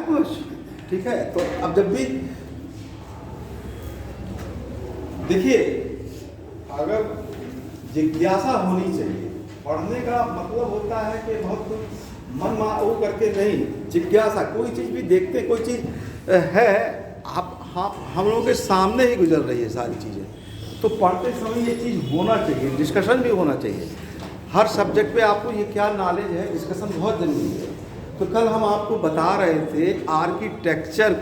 कुछ। ठीक है, तो अब जब भी देखिए, अगर जिज्ञासा होनी चाहिए, पढ़ने का मतलब होता है कि बहुत मन वो करके नहीं, जिज्ञासा। कोई चीज़ भी देखते, कोई चीज़ है आप हम लोगों के सामने ही गुजर रही है सारी चीज़ें, तो पढ़ते समय ये चीज़ होना चाहिए, डिस्कशन भी होना चाहिए। हर सब्जेक्ट पे आपको ये क्या नॉलेज है, डिस्कशन बहुत ज़रूरी है। तो कल हम आपको बता रहे थे आर्किटेक्चर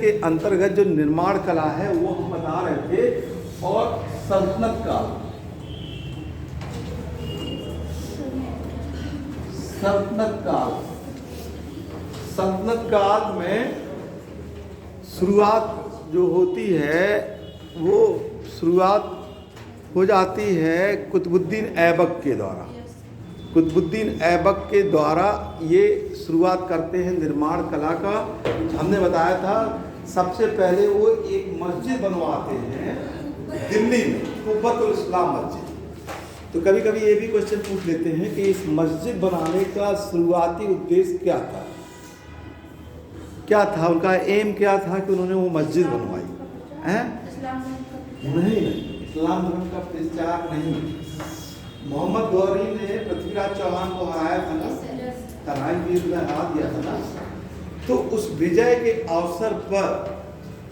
के अंतर्गत जो निर्माण कला है वो हम बता रहे थे, और सल्तनत काल में शुरुआत जो होती है वो शुरुआत हो जाती है कुतुबुद्दीन ऐबक के द्वारा। कुतुबुद्दीन ऐबक के द्वारा ये शुरुआत करते हैं निर्माण कला का। हमने बताया था सबसे पहले वो एक मस्जिद बनवाते हैं दिल्ली में, कुब्बतुल इस्लाम मस्जिद। तो कभी कभी ये भी क्वेश्चन पूछ लेते हैं कि इस मस्जिद बनाने का शुरुआती उद्देश्य क्या था, उनका एम क्या था कि उन्होंने वो मस्जिद बनवाई है? नहीं, इस्लाम धर्म का प्रचार नहीं। मोहम्मद गौरी ने पृथ्वीराज चौहान को हराया था ना, तराइन वीर में हरा दिया था ना। तो उस विजय के अवसर पर,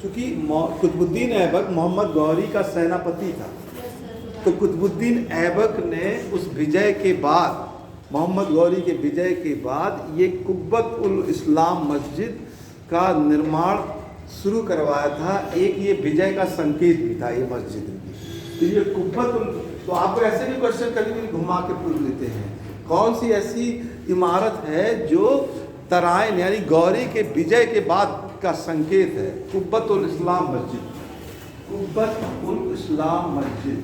चूंकि कुतुबुद्दीन ऐबक मोहम्मद गौरी का सेनापति था, तो कुतुबुद्दीन ऐबक ने उस विजय के बाद, मोहम्मद गौरी के विजय के बाद ये कुब्बतुल इस्लाम मस्जिद का निर्माण शुरू करवाया था। एक ये विजय का संकेत भी था ये मस्जिद की। तो ये कुब्बतुल, तो आपको ऐसे भी क्वेश्चन कभी भी घुमा के पूछ लेते हैं, कौन सी ऐसी इमारत है जो तराइन यानी गौरी के विजय के बाद का संकेत है? कुब्बतुल इस्लाम मस्जिद, कुब्बतुल इस्लाम मस्जिद।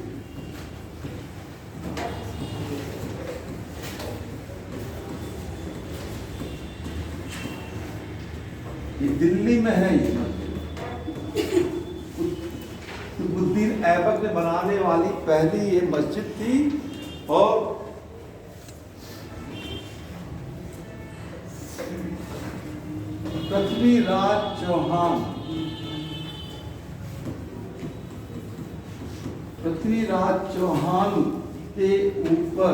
ये दिल्ली में है। ये कुतुबुद्दीन ऐबक ने बनाने वाली पहली ये मस्जिद थी। और पृथ्वीराज चौहान के ऊपर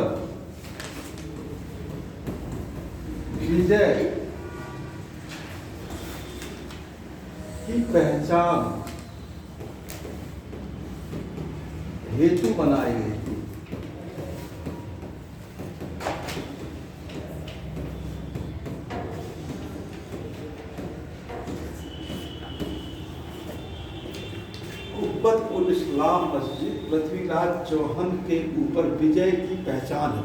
विजय की पहचान हेतु बनाई गई थी। कुब्बतुल इस्लाम मस्जिद पृथ्वीराज चौहान के ऊपर विजय की पहचान है,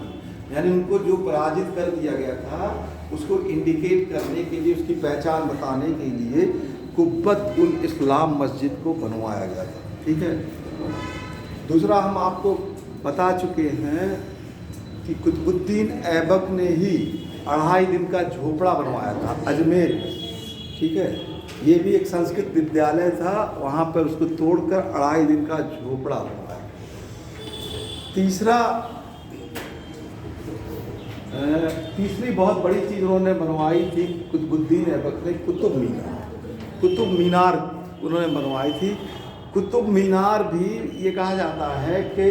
यानी उनको जो पराजित कर दिया गया था उसको इंडिकेट करने के लिए, उसकी पहचान बताने के लिए कुब्बतुल इस्लाम मस्जिद को बनवाया गया था। ठीक है। दूसरा हम आपको बता चुके हैं कि कुतुबुद्दीन ऐबक ने ही 2.5 दिन का झोपड़ा बनवाया था अजमेर में। ठीक है, ये भी एक संस्कृत विद्यालय था, वहाँ पर उसको तोड़कर 2.5 दिन का झोपड़ा बनवाया। तीसरी बहुत बड़ी चीज़ उन्होंने बनवाई थी कुतुबुद्दीन ऐबक ने, कुतुब मीनार उन्होंने बनवाई थी। कुतुब मीनार भी ये कहा जाता है कि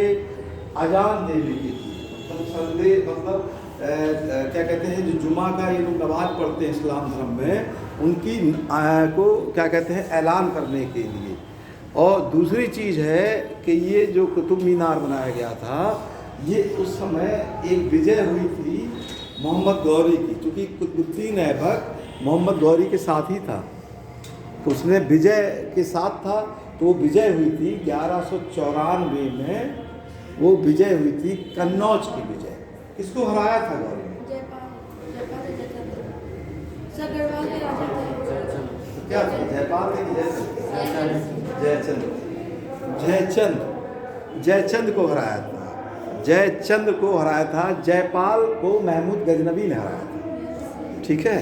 अजान देने की थी, मतलब क्या कहते हैं, जो जुमा का ये लोग नमाज पढ़ते हैं इस्लाम धर्म में, उनकी को क्या कहते हैं, ऐलान करने के लिए। और दूसरी चीज़ है कि ये जो कुतुब मीनार बनाया गया था, ये उस समय एक विजय हुई थी मोहम्मद गौरी की, क्योंकि कुतुबुद्दीन ऐबक मोहम्मद गौरी के साथ ही था, तो उसने विजय के साथ था, तो वो विजय हुई थी 1194 में। वो विजय हुई थी कन्नौज की विजय। किसको हराया था गौरी ने? क्या था? जयपाल थे कि जयचंद को हराया था। जयपाल को महमूद गजनवी ने हराया था। ठीक है,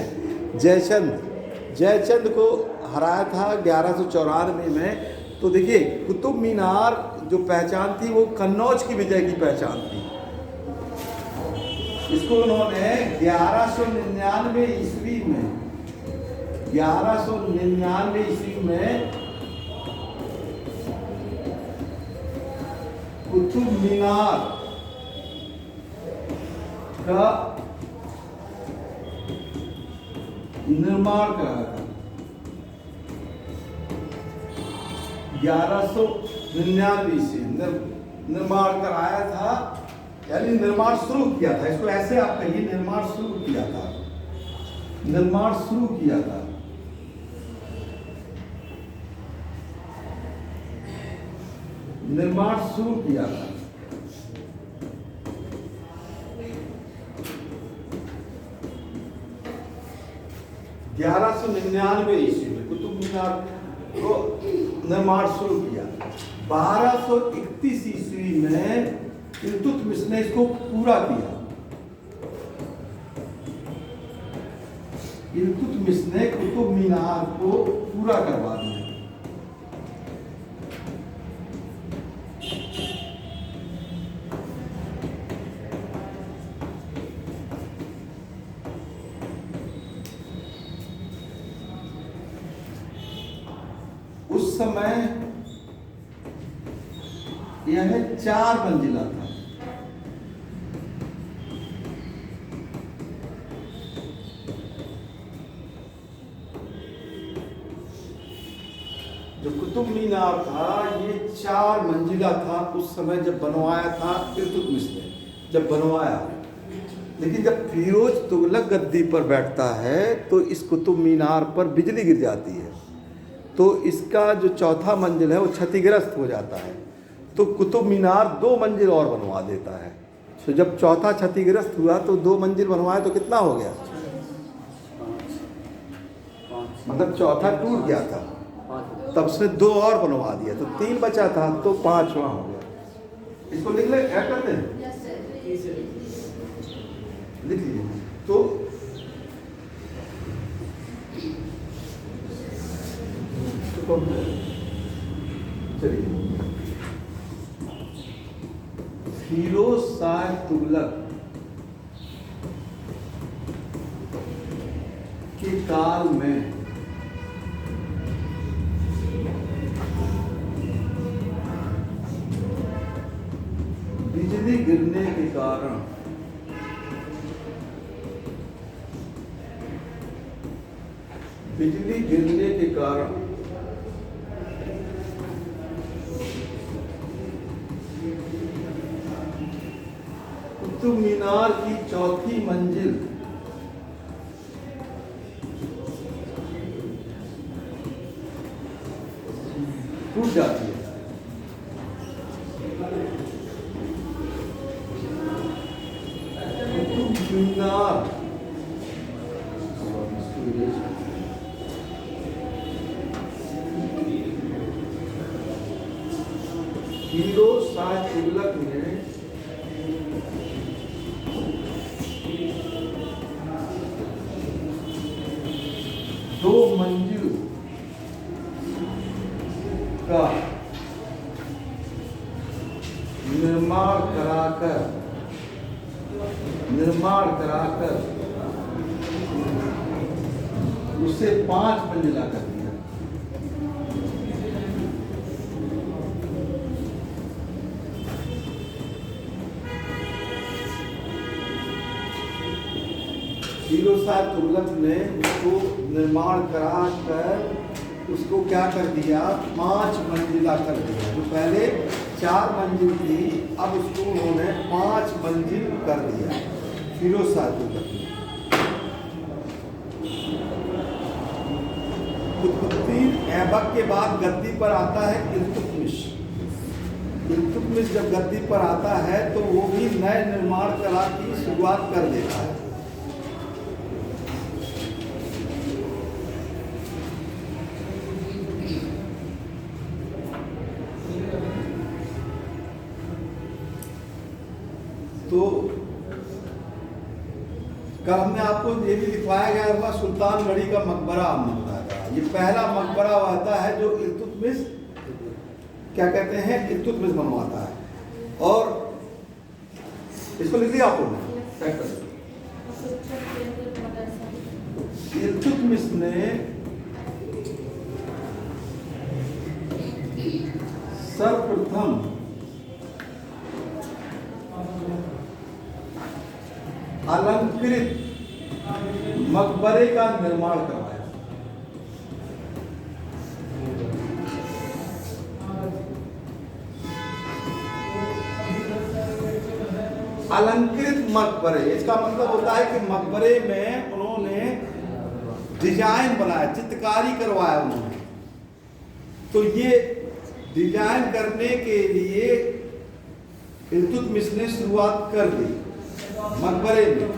जयचंद को हराया था 1194 में। तो देखिए, कुतुब मीनार जो पहचान थी वो कन्नौज की विजय की पहचान थी। इसको उन्होंने 1199 ईस्वी में 1199 ईस्वी में कुतुब मीनार का निर्माण कराया था। 1199 ईस्वी निर्माण कराया था, यानी निर्माण शुरू किया था। इसको ऐसे आप कहिए, निर्माण शुरू किया था, निर्माण शुरू किया था। निर्माण शुरू किया था। ग्यारह सौ 99 ईस्वी में कुतुब मीनार को निर्माण शुरू किया। 1231 ईस्वी में इल्तुतमिश ने इसको पूरा किया। इल्तुतमिश ने कुतुब मीनार को पूरा करवा दिया। उस समय यह 4 मंजिला था। जो कुतुब मीनार था ये 4 मंजिला था उस समय जब बनवाया था इल्तुतमिश ने, जब बनवाया। लेकिन जब फिरोज तुगलक गद्दी पर बैठता है तो इस कुतुब मीनार पर बिजली गिर जाती है, तो इसका जो चौथा मंजिल है वो क्षतिग्रस्त हो जाता है। तो कुतुब मीनार 2 मंजिल और बनवा देता है। तो जब चौथा क्षतिग्रस्त हुआ तो 2 मंजिल बनवाए तो कितना हो गया? मतलब चौथा टूट गया था, तब उसने 2 और बनवा दिया, तो 3 बचा था, तो 5वां हो गया। इसको लिख ले, क्या करते हैं, लिख लीजिए। तो चलिए, फिरोज शाह तुगलक के काल में बिजली गिरने के कारण कुतुब मीनार की चौथी मंजिल टूट जाती है। कुतुब मीनार फिरोज शाह तुगलक ने दो मंजिल का निर्माण कराकर उसे 5 मंजिला कर दिया। फिरोज शाह तुगलक ने उसको निर्माण कराकर उसको क्या कर दिया, 5 मंजिला कर दिया। जो पहले 4 मंजिल थी, अब उसको उन्होंने 5 मंजिल कर दिया फिरोज शाह तुगलक ने। कुतुबुद्दीन ऐबक के बाद गद्दी पर आता है इल्तुतमिश। इल्तुतमिश जब गद्दी पर आता है तो वो भी नए निर्माण कला की शुरुआत कर देता है। तो कल हमने आपको ये भी दिखवाया गया हुआ सुल्तानगढ़ी का मकबरा हमने बताया था। ये पहला मकबरा होता है जो इल्तुतमिश क्या कहते हैं, इल्तुतमिश बनवाता है। और इसको लिख दिया आपको, इल्तुतमिश ने सर्वप्रथम अलंकृत मकबरे का निर्माण करवाया। अलंकृत मकबरे, इसका मतलब होता है कि मकबरे में उन्होंने डिजाइन बनाया, चित्रकारी करवाया उन्होंने। तो ये डिजाइन करने के लिए इल्तुतमिश ने शुरुआत कर दी मकबरे में,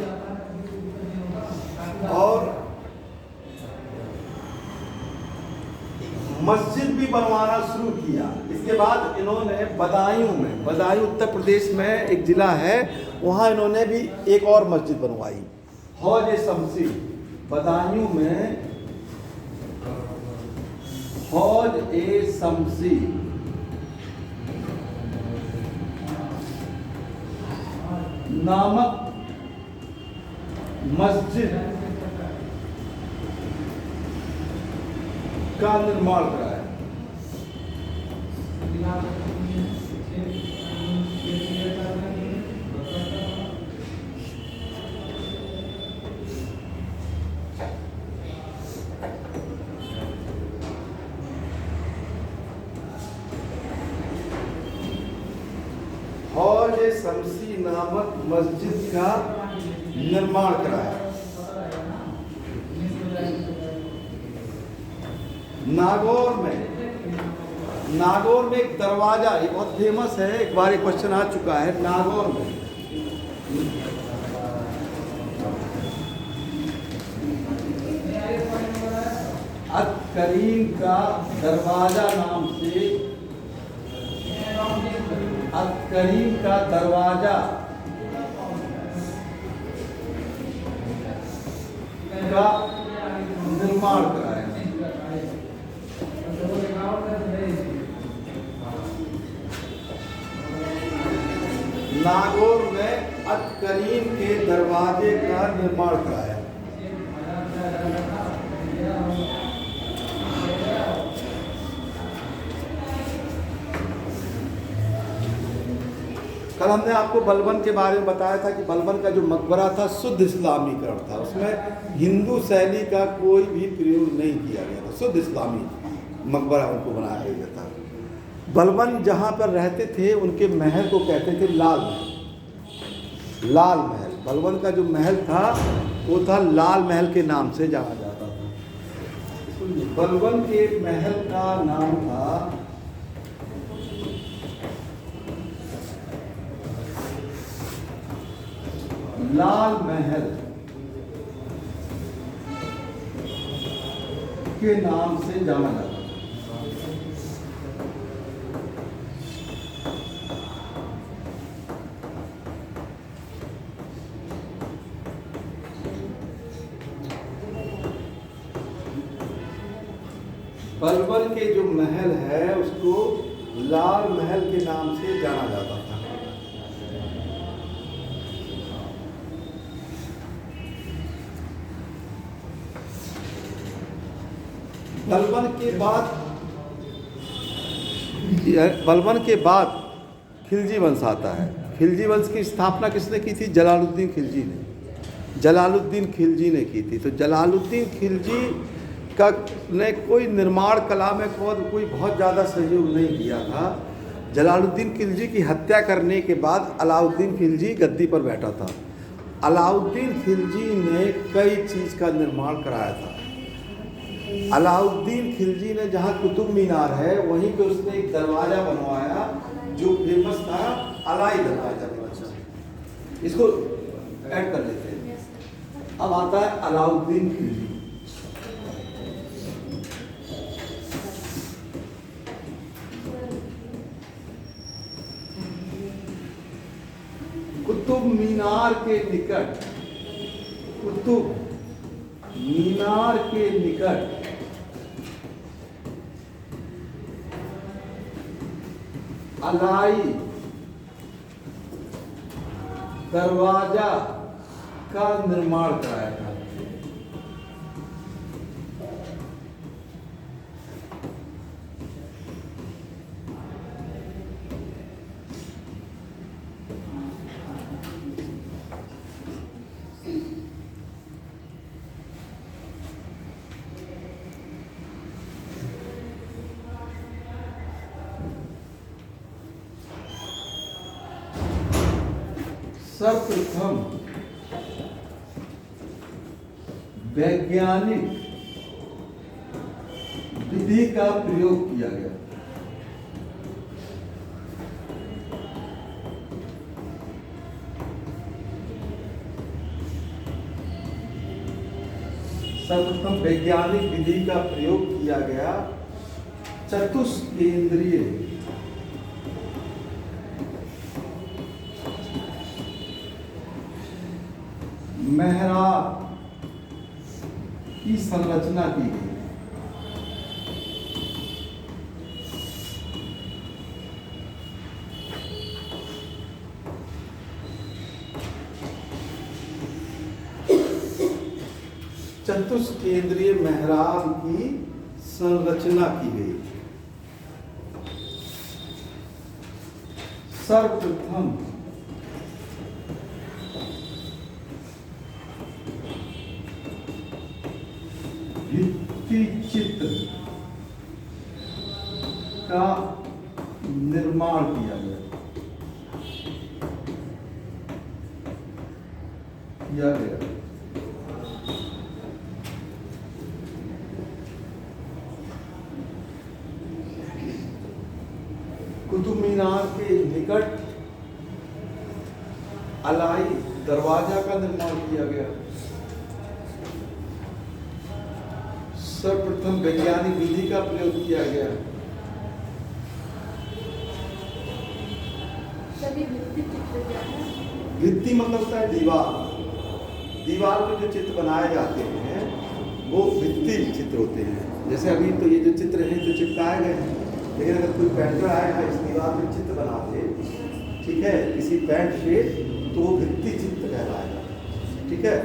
और मस्जिद भी बनवाना शुरू किया। इसके बाद इन्होंने बदायूं में, बदायूं उत्तर प्रदेश में एक जिला है, वहां इन्होंने भी एक और मस्जिद बनवाई, हौज शमसी। बदायूं में हौज ए शमसी नामक मस्जिद का निर्माण कराया। हौज ए शमसी नामक मस्जिद का निर्माण कराया। नागौर में एक दरवाजा, ये बहुत फेमस है, एक बार एक क्वेश्चन आ चुका है। नागौर में अत-करीम का दरवाजा नाम से, अत-करीम का दरवाजा का निर्माण कराया। नागौर में अत-करीम के दरवाजे का निर्माण कराया। कल हमने आपको बलबन के बारे में बताया था कि बलबन का जो मकबरा था शुद्ध इस्लामीकरण था, उसमें हिंदू शैली का कोई भी प्रयोग नहीं किया गया था, शुद्ध इस्लामी मकबरा उनको बनाया गया था। बलबन जहाँ पर रहते थे उनके महल को कहते थे लाल महल। लाल महल, बलबन का जो महल था वो था लाल महल के नाम से जाना जाता था। बलबन के महल का नाम था लाल महल के नाम से जाना जाता है। बलबन के जो महल है उसको लाल महल के नाम से जाना जाता था। बलबन के बाद खिलजी वंश आता है। खिलजी वंश की स्थापना किसने की थी? जलालुद्दीन खिलजी ने। जलालुद्दीन खिलजी ने की थी। तो जलालुद्दीन खिलजी का ने कोई निर्माण कला में कोई बहुत ज़्यादा सहयोग नहीं किया था। जलालुद्दीन खिलजी की हत्या करने के बाद अलाउद्दीन खिलजी गद्दी पर बैठा था। अलाउद्दीन खिलजी ने कई चीज़ का निर्माण कराया था। अलाउद्दीन खिलजी ने जहाँ कुतुब मीनार है वहीं पे उसने एक दरवाज़ा बनवाया जो फेमस था अलाई दरवाज़ा। इसको ऐड कर लेते हैं। अब आता है अलाउद्दीन खिलजी। कुतुब मीनार के निकट, कुतुब मीनार के निकट अलाई दरवाजा का निर्माण कराया था। सर्वप्रथम वैज्ञानिक विधि का प्रयोग किया गया। सर्वप्रथम वैज्ञानिक विधि का प्रयोग किया गया चतुष्केंद्रीय मेहराब की संरचना की गई। चतुष्केंद्रीय मेहराब की संरचना की गई। सर्वप्रथम भित्ति चित्र का निर्माण किया गया। कुतुब मीनार के निकट अलाई दरवाजा का निर्माण किया गया। सर्वप्रथम वैज्ञानिक विधि का प्रयोग किया गया। भित्ति मतलब होता है दीवार। दीवार पे जो चित्र बनाए जाते हैं वो भित्ति चित्र होते हैं। जैसे अभी तो ये जो चित्र हैं जो चिपकाए गए हैं, लेकिन अगर कोई पेंटर आएगा इस दीवार पे चित्र बना दे, ठीक है, किसी पेंट से, तो वो भित्ति चित्र कहलाएगा। ठीक है,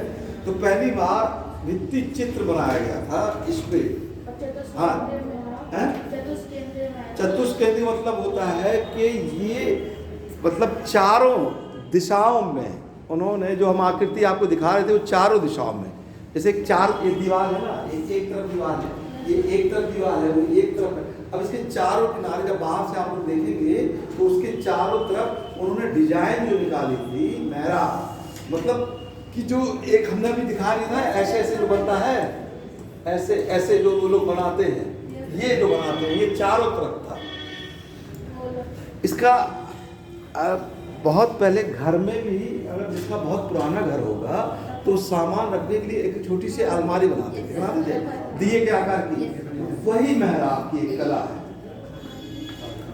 तो पहली बार भित्ति चित्र बनाया गया था इस पे। हाँ, चतुष्केंद्रीय मतलब होता है कि ये मतलब चारों दिशाओं में उन्होंने जो हम आकृति आपको दिखा रहे थे वो चारों दिशाओं में, जैसे एक दीवार है ना, एक तरफ दीवार है, ये एक तरफ दीवार है, वो एक तरफ है। अब इसके चारों किनारे जब बाहर से आप लोग देखेंगे तो उसके चारों तरफ उन्होंने डिजाइन जो निकाली थी मेहराब, मतलब कि जो एक हमने भी दिखा रही था ऐसे ऐसे जो बनता है, ऐसे ऐसे जो वो लोग बनाते हैं, ये जो बनाते हैं ये चारों तरफ था। इसका बहुत पहले घर में भी अगर जिसका बहुत पुराना घर होगा तो सामान रखने के लिए एक छोटी सी अलमारी बनाते थे दिए के आकार की। वही मेहराब की एक कला है।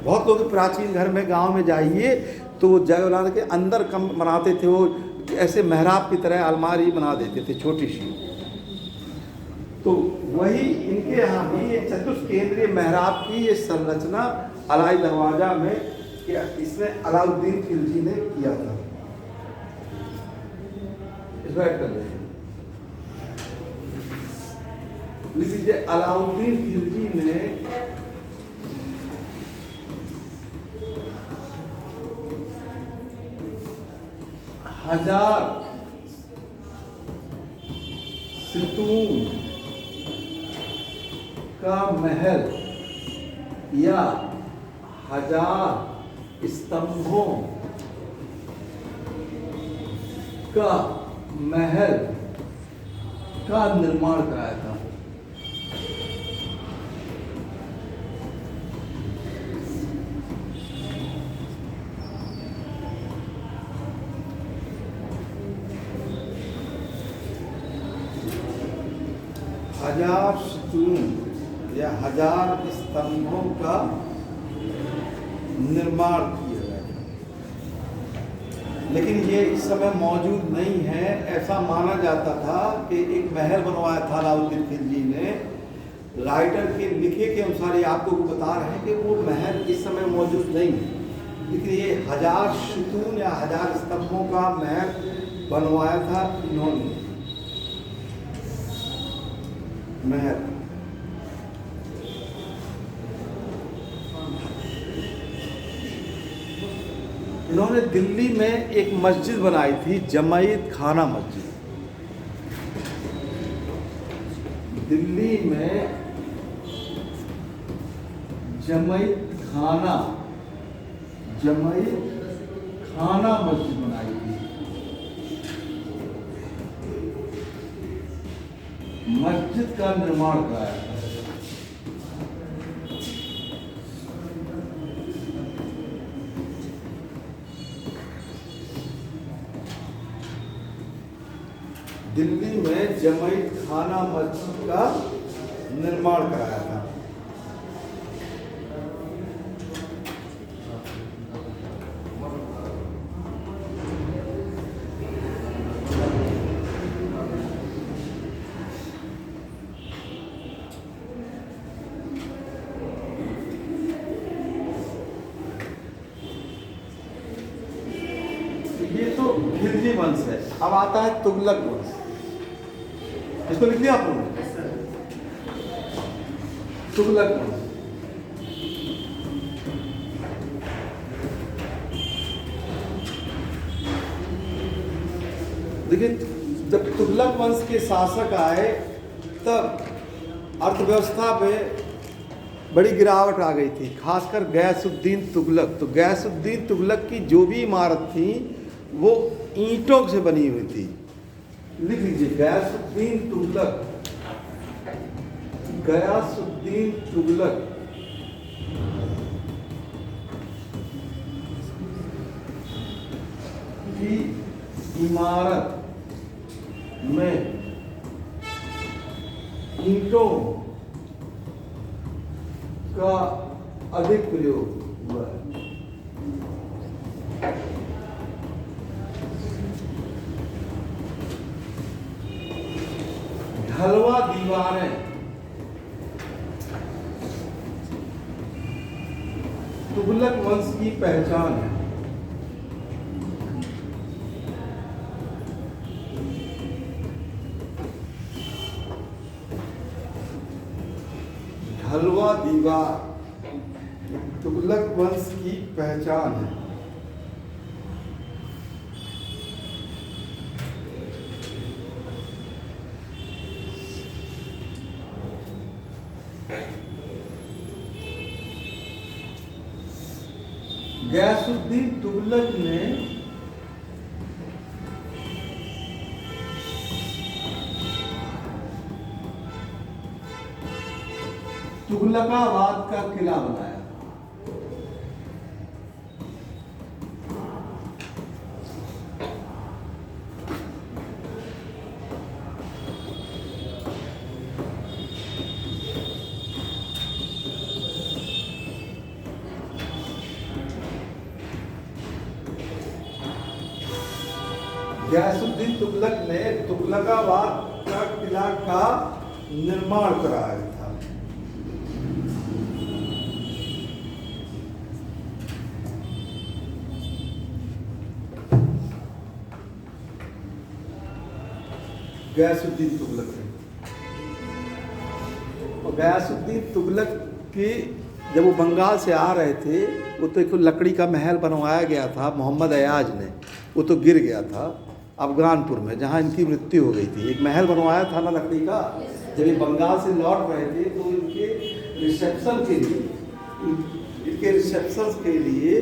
बहुत लोग प्राचीन घर में गांव में जाइए तो वो जगह बना के अंदर कम बनाते थे, वो ऐसे मेहराब की तरह अलमारी बना देते थे छोटी सी। तो वही इनके यहाँ भी ये चतुष्केंद्रीय मेहराब की ये संरचना अलाई दरवाजा में इसमें अलाउद्दीन खिलजी ने किया था। इस बार कर रहे हैं, लिख लीजिए अलाउद्दीन खिलजी ने हजार सितून का महल या हजार स्तंभों का महल का निर्माण कराया था। हजार स्तूप या हजार स्तंभों का निर्माण किया गया, लेकिन ये इस समय मौजूद नहीं है। ऐसा माना जाता था कि एक महल बनवाया था अलाउद्दीन खिलजी ने। राइटर के लिखे के अनुसार ये आपको बता रहे हैं कि वो महल इस समय मौजूद नहीं है, लेकिन ये हजार स्तूप या हजार स्तंभों का महल बनवाया था इन्होंने महल। इन्होंने दिल्ली में एक मस्जिद बनाई थी, जमायत खाना मस्जिद। दिल्ली में जमायत खाना मस्जिद बनाई थी। मस्जिद का निर्माण कराया था। दिल्ली में जमायत खाना मस्जिद का निर्माण कराया था। ये तो खिलजी वंश है। अब आता है तुगलक वंश। इसको लिख लिया आप लोगों ने? तुगलक वंश। देखिए, जब तुगलक वंश के शासक आए तब अर्थव्यवस्था में बड़ी गिरावट आ गई थी, खासकर गयासुद्दीन तुगलक। तो गयासुद्दीन तुगलक की जो भी इमारत थी वो ईंटों से बनी हुई थी। लिख लीजिए, गयासुद्दीन तुगलक, गयासुद्दीन तुगलक की इमारत में ईंटों का अधिक प्रयोग हुआ है। ढलवा दीवारें तुगलक वंश की पहचान है। ढलवा दीवार तुगलक वंश की पहचान है। गयासुद्दीन तुगलक ने तुगलकाबाद का किला बनाया। गयासुद्दीन तुगलक ने तुगलकाबाद का किला का निर्माण कराया था। गयासुद्दीन तुगलक ने, और गयासुद्दीन तुगलक की जब वो बंगाल से आ रहे थे, वो तो एक लकड़ी का महल बनवाया गया था मोहम्मद अयाज ने। वो तो गिर गया था अफगानपुर में, जहाँ इनकी मृत्यु हो गई थी। एक महल बनवाया था ना लकड़ी का। जब ये बंगाल से लौट रहे थे तो इनके रिसेप्शन के लिए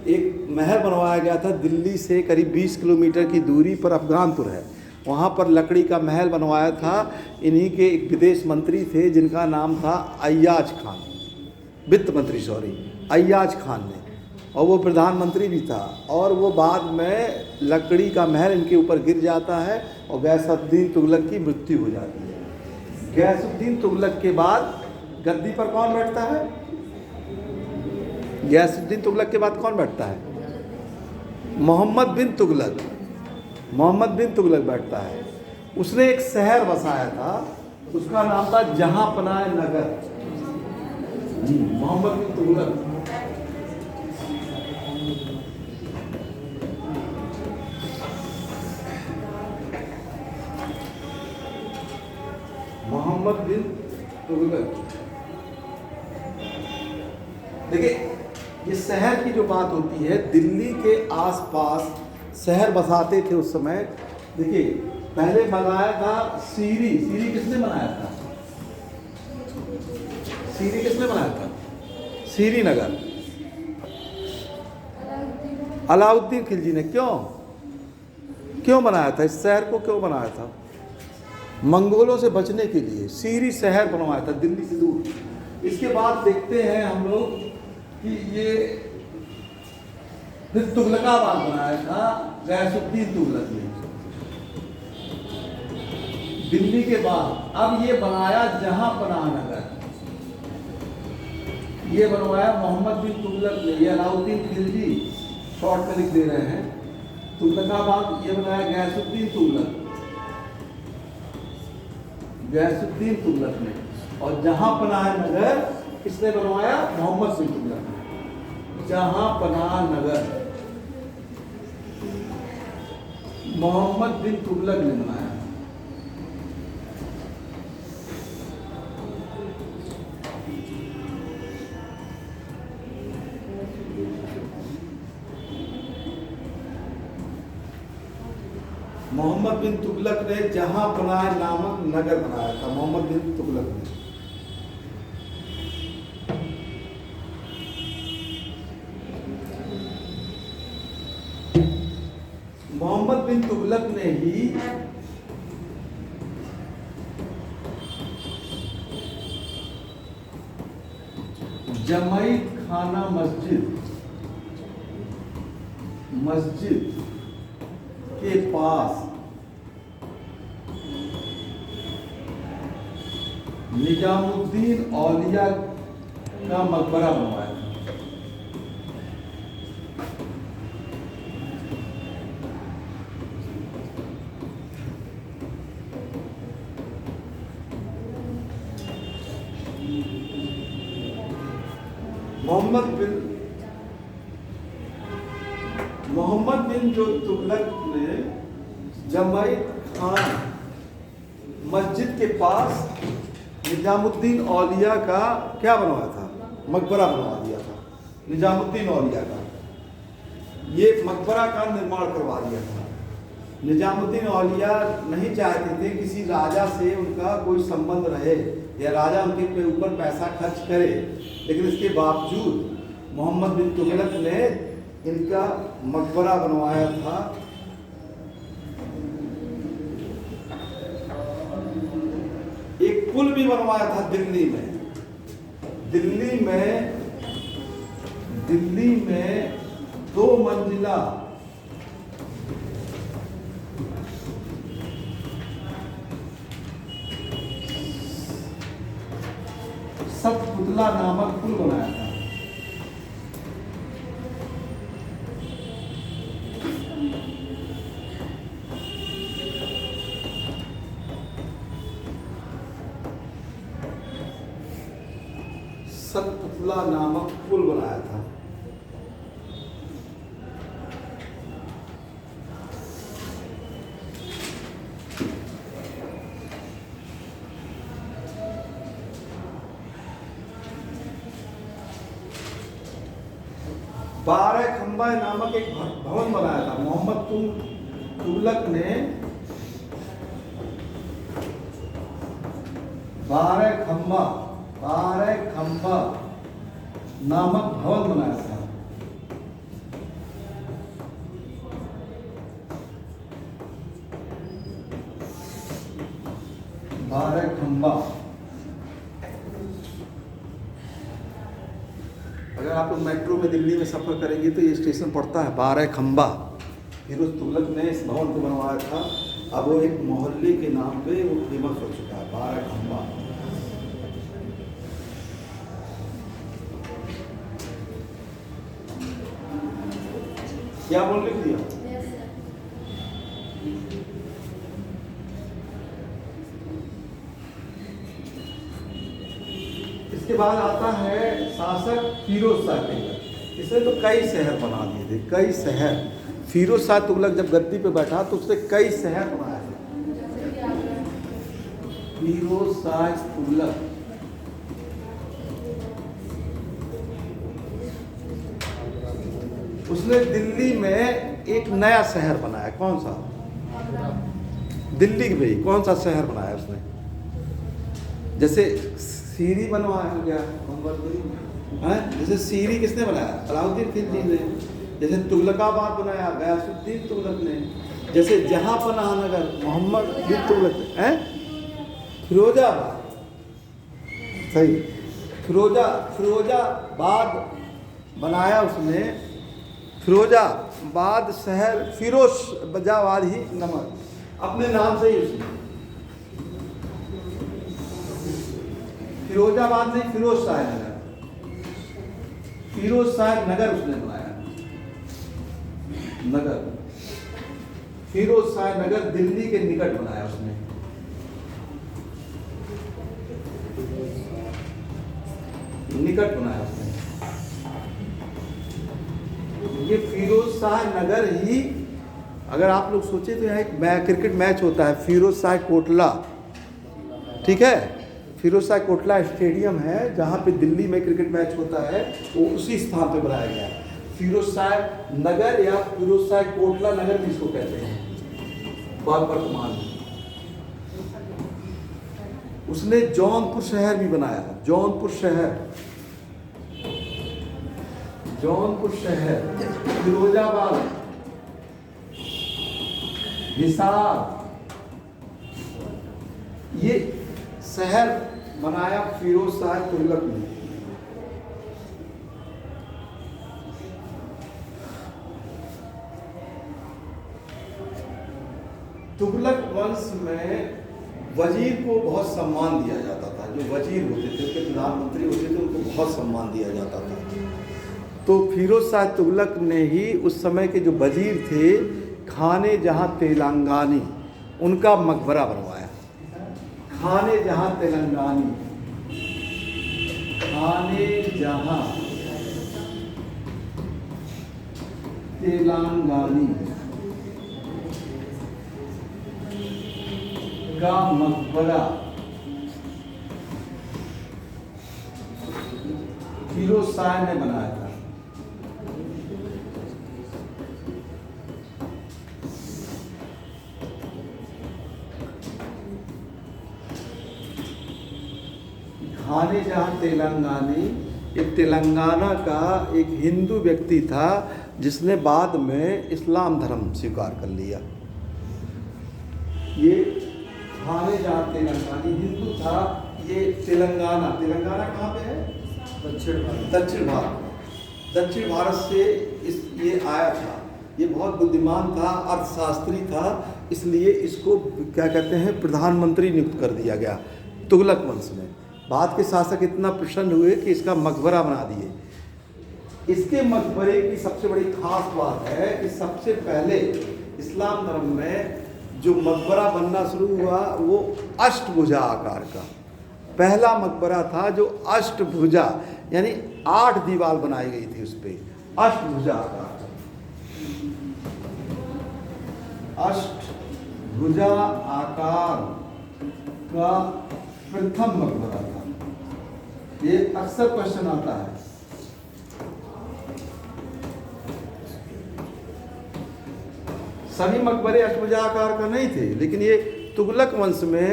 एक महल बनवाया गया था। दिल्ली से करीब 20 किलोमीटर की दूरी पर अफगानपुर है, वहाँ पर लकड़ी का महल बनवाया था। इन्हीं के एक विदेश मंत्री थे जिनका नाम था अय्याज खान, वित्त मंत्री सॉरी, अय्याज खान ने, और वो प्रधानमंत्री भी था। और वो बाद में लकड़ी का महल इनके ऊपर गिर जाता है और गयासुद्दीन तुगलक की मृत्यु हो जाती है। गयासुद्दीन तुगलक के बाद गद्दी पर कौन बैठता है? गयासुद्दीन तुगलक के बाद कौन बैठता है? मोहम्मद बिन तुगलक। मोहम्मद बिन तुगलक बैठता है। उसने एक शहर बसाया था, उसका नाम था जहांपनाह नगर। मोहम्मद बिन तुगलक मोहम्मद बिन तुगलक। देखिए, ये शहर की जो बात होती है, दिल्ली के आसपास शहर बसाते थे उस समय। देखिए, पहले बनाया था सीरी। सीरी किसने बनाया था? सीरी किसने बनाया था? श्रीनगर, अलाउद्दीन खिलजी ने। क्यों बनाया था? इस शहर को क्यों बनाया था? मंगोलों से बचने के लिए सीरी शहर बनवाया था, दिल्ली से दूर। इसके बाद देखते हैं हम लोग कि ये फिर तुगलकाबाद बनाया था गैसुद्दीन तुगलक ने, दिल्ली के बाद। अब ये बनाया जहांपनाह नगर, ये बनवाया मोहम्मद बिन तुगलक ने, ये अलाउद्दीन खिलजी शॉर्ट में लिख दे रहे हैं। तुगलकाबाद ये बनाया गैसुद्दीन तुगलक, गैसुद्दीन तुगलक ने। और जहांपनाह नगर किसने बनवाया? मोहम्मद बिन तुगलक ने। जहांपनाह नगर मोहम्मद बिन तुगलक ने बनाया। मोहम्मद बिन तुगलक ने जहांपनाह नामक नगर बनाया था, मोहम्मद बिन तुगलक ने। मोहम्मद बिन तुगलक ने ही जमैत खाना मस्जिद के पास निजामुद्दीन औलिया का मकबरा बनवाया। मोहम्मद बिन जो तुगलक ने जमैत खान मस्जिद के पास निजामुद्दीन औलिया का क्या बनवाया था? मकबरा बनवा दिया था निजामुद्दीन औलिया का। ये मकबरा का निर्माण करवा दिया था। निजामुद्दीन औलिया नहीं चाहते थे किसी राजा से उनका कोई संबंध रहे या राजा उनके ऊपर पैसा खर्च करे, लेकिन इसके बावजूद मोहम्मद बिन तुगलक ने इनका मकबरा बनवाया था। एक पुल भी बनवाया था दिल्ली में 2 मंजिला सतपुतला नामक पुल बनाया था। सतपुतला नामक पुल बनाया था। बारह खंबा नामक एक भवन बनाया था मोहम्मद तुगलक ने। 12 खंबा नामक भवन बनाया था। बारह खंबा, अगर आप लोग मेट्रो में दिल्ली में सफर करेंगे तो ये स्टेशन पड़ता है 12 खंबा। फिरोज तुगलक ने इस भवन को बनवाया था। अब वो एक मोहल्ले के नाम पे वो फेमस हो चुका है, 12 खंबा। क्या बोल लिख दिया? इसके बाद आता है शासक फिरोज शाह तुगलक। इसने तो कई शहर बना दिए थे, कई शहर। फिरोज शाह तुगलक जब गद्दी पे बैठा तो उसने कई शहर बनाए थे। फिरोज शाह तुगलक उसने दिल्ली में एक नया शहर बनाया। कौन सा? दिल्ली में कौन सा शहर बनाया उसने? जैसे सीरी बनवाया गया जैसे सीरी किसने बनाया? अलाउद्दीन खिलजी ने। जैसे तुगलकाबाद बनाया गयासुद्दीन तुगलक ने। जैसे जहांपनाह नगर मोहम्मद बिन तुगलक ने। फिरोजाबाद, सही, फिरोजाबाद बनाया उसने। फिरोजाबाद शहर फिरोजाबाद ही नमक अपने नाम से ही उसने फिरोजाबाद नहीं, फिरोज शाह नगर उसने बनाया। नगर फिरोज शाह नगर दिल्ली के निकट बनाया उसने। निकट बनाया उसने। ये फिरोज शाह नगर ही, अगर आप लोग सोचे तो यहाँ एक क्रिकेट मैच होता है फिरोज शाह कोटला, ठीक है, फिरोज शाह कोटला स्टेडियम है जहाँ पे दिल्ली में क्रिकेट मैच होता है, वो उसी स्थान पे बनाया गया है। फिरोज शाह नगर या फिरोज शाह कोटला नगर भी इसको कहते हैं वर्तमान में। उसने जौनपुर शहर भी बनाया। जौनपुर शहर, फिरोजाबाद, हिसार, ये शहर बनाया फिरोज शाह तुगलक ने। तुगलक वंश में वजीर को बहुत सम्मान दिया जाता था। जो वजीर होते थे, उनके प्रधानमंत्री होते थे, उनको बहुत सम्मान दिया जाता था। तो फिरोज शाह तुगलक ने ही उस समय के जो वजीर थे खाने जहां तेलंगानी, उनका मकबरा बनवाया। खाने जहां तेलंगानी, खाने जहां तेलंगानी का मकबरा फिरोज शाह ने बनाया था। खाने जहां तेलंगानी, ये तेलंगाना का एक हिंदू व्यक्ति था जिसने बाद में इस्लाम धर्म स्वीकार कर लिया। ये खाने जहां तेलंगानी हिंदू था। ये तेलंगाना कहाँ पे है? दक्षिण भारत से ये आया था। ये बहुत बुद्धिमान था, अर्थशास्त्री था, इसलिए इसको क्या कहते हैं, प्रधानमंत्री नियुक्त कर दिया गया तुगलक वंश में। बाद के शासक इतना प्रसन्न हुए कि इसका मकबरा बना दिए। इसके मकबरे की सबसे बड़ी खास बात है कि सबसे पहले इस्लाम धर्म में जो मकबरा बनना शुरू हुआ वो अष्टभुजा आकार का पहला मकबरा था, जो अष्टभुजा यानी 8 दीवार बनाई गई थी उस पर। अष्टभुजा आकार का, अष्टभुजा आकार का प्रथम मकबरा था। ये अक्सर क्वेश्चन आता है। सभी मकबरे अष्टभुजा आकार का नहीं थे, लेकिन ये तुगलक वंश में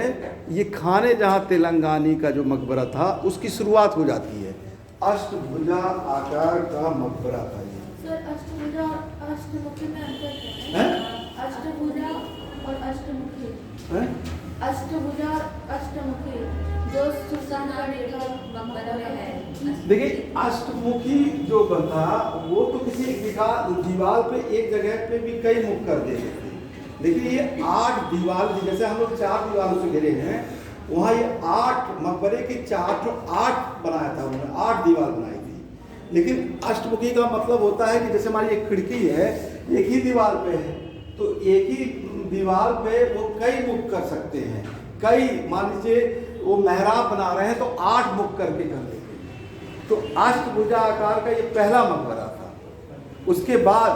ये खाने जहां तेलंगानी का जो मकबरा था उसकी शुरुआत हो जाती है। अष्टभुजा आकार का मकबरा था ये। सर, अष्टभुजा अष्टमुखी में अंतर क्या है? अष्टभुजा और अष्टमुखी है? अष्टभुजा अष्टमुखी जो सुल्तानगढ़ का मकबरा है। देखिए, अष्टमुखी जो बता वो तो किसी दीवार पे एक जगह पे भी कई मुख कर देते थे, लेकिन ये 8 दीवार थी। जैसे हम लोग 4 दीवारों से घिरे हैं, वहाँ ये 8 मकबरे की 8 बनाया था उन्होंने, 8 दीवार बनाई थी। लेकिन अष्टमुखी का मतलब होता है कि जैसे हमारी एक खिड़की है, एक ही दीवार पे है, तो एक ही दीवार पे वो कई मुख कर सकते हैं। कई, मान लीजिए वो मेहराब बना रहे हैं तो 8 मुख करके कर देते हैं। तो अष्टभुजा आकार का ये पहला मकबरा था। उसके बाद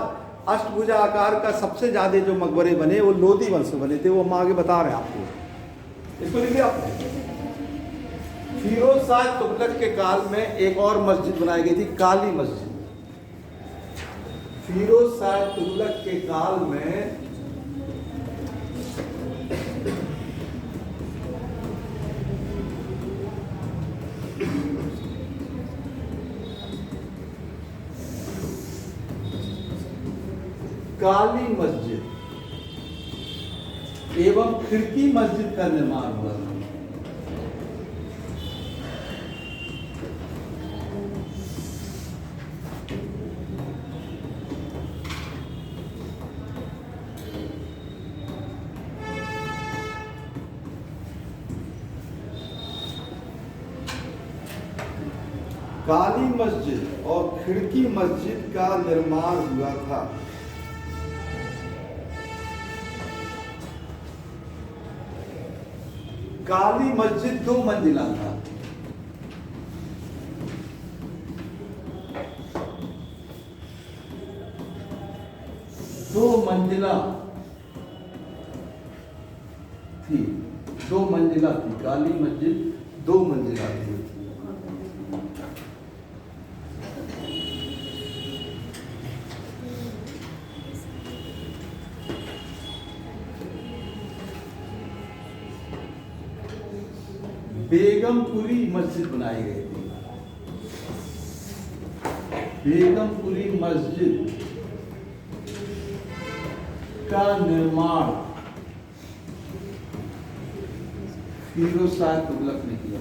अष्टभुजा आकार का सबसे ज़्यादा जो मकबरे बने वो लोधी वंश बने थे। वो हम आगे बता रहे हैं आपको। इसको लिखिए आप। फिरोज शाह तुगलक के काल में एक और मस्जिद बनाई गई थी, काली मस्जिद। फिरोज शाह तुगलक के काल में काली मस्जिद एवं खिड़की मस्जिद का निर्माण हुआ था। काली मस्जिद और खिड़की मस्जिद का निर्माण हुआ था। काली मस्जिद 2 मंजिला था। दो मंजिला थी, 2 मंजिला थी काली मस्जिद, 2 मंजिला थी। बेगमपुरी मस्जिद बनाई गई थी। बेगमपुरी मस्जिद का निर्माण फिरोज शाह तुगलक ने किया।